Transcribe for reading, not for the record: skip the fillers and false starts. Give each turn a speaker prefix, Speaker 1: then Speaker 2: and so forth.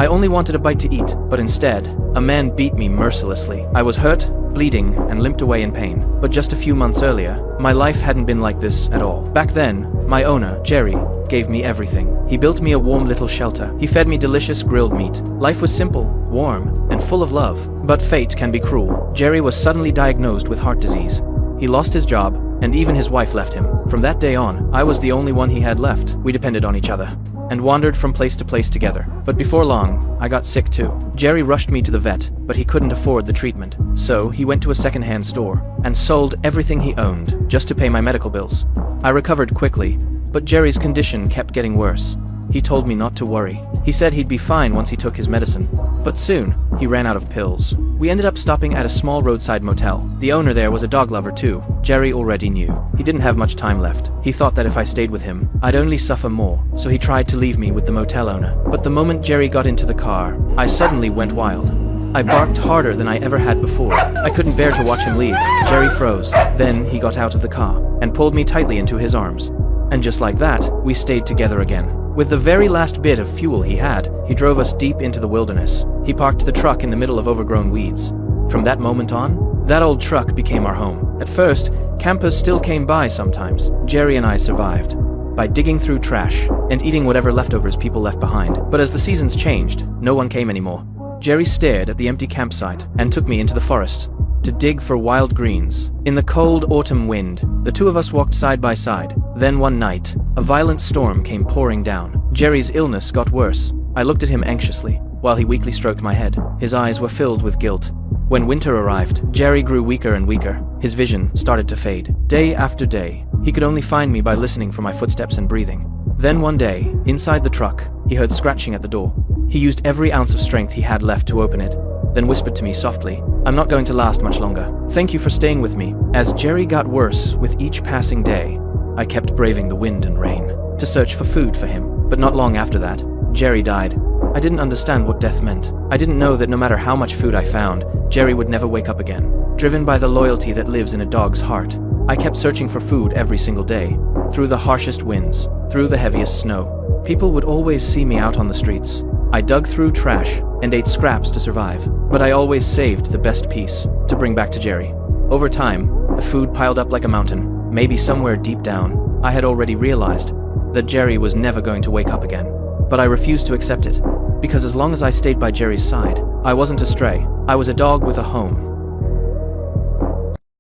Speaker 1: I only wanted a bite to eat, but instead, a man beat me mercilessly. I was hurt, bleeding, and limped away in pain. But just a few months earlier, my life hadn't been like this at all. Back then, my owner, Jerry, gave me everything. He built me a warm little shelter. He fed me delicious grilled meat. Life was simple, warm, and full of love. But fate can be cruel. Jerry was suddenly diagnosed with heart disease. He lost his job, and even his wife left him. From that day on, I was the only one he had left. We depended on each other and wandered from place to place together. But before long, I got sick too. Jerry rushed me to the vet, but he couldn't afford the treatment. So he went to a secondhand store and sold everything he owned just to pay my medical bills. I recovered quickly, but Jerry's condition kept getting worse. He told me not to worry. He said he'd be fine once he took his medicine. But soon, he ran out of pills. We ended up stopping at a small roadside motel. The owner there was a dog lover too. Jerry already knew. He didn't have much time left. He thought that if I stayed with him, I'd only suffer more. So he tried to leave me with the motel owner. But the moment Jerry got into the car, I suddenly went wild. I barked harder than I ever had before. I couldn't bear to watch him leave. Jerry froze. Then he got out of the car and pulled me tightly into his arms. And just like that, we stayed together again. With the very last bit of fuel he had, he drove us deep into the wilderness. He parked the truck in the middle of overgrown weeds. From that moment on, that old truck became our home. At first, campers still came by sometimes. Jerry and I survived by digging through trash and eating whatever leftovers people left behind. But as the seasons changed, no one came anymore. Jerry stared at the empty campsite and took me into the forest to dig for wild greens. In the cold autumn wind, the two of us walked side by side. Then one night, a violent storm came pouring down. Jerry's illness got worse. I looked at him anxiously, while he weakly stroked my head. His eyes were filled with guilt. When winter arrived, Jerry grew weaker and weaker. His vision started to fade. Day after day, he could only find me by listening for my footsteps and breathing. Then one day, inside the truck, he heard scratching at the door. He used every ounce of strength he had left to open it, then whispered to me softly, "I'm not going to last much longer. Thank you for staying with me." As Jerry got worse with each passing day, I kept braving the wind and rain to search for food for him. But not long after that, Jerry died. I didn't understand what death meant. I didn't know that no matter how much food I found, Jerry would never wake up again. Driven by the loyalty that lives in a dog's heart, I kept searching for food every single day, through the harshest winds, through the heaviest snow. People would always see me out on the streets. I dug through trash and ate scraps to survive, but I always saved the best piece to bring back to Jerry. Over time, the food piled up like a mountain. Maybe somewhere deep down, I had already realized that Jerry was never going to wake up again. But I refused to accept it, because as long as I stayed by Jerry's side, I wasn't a stray. I was a dog with a home.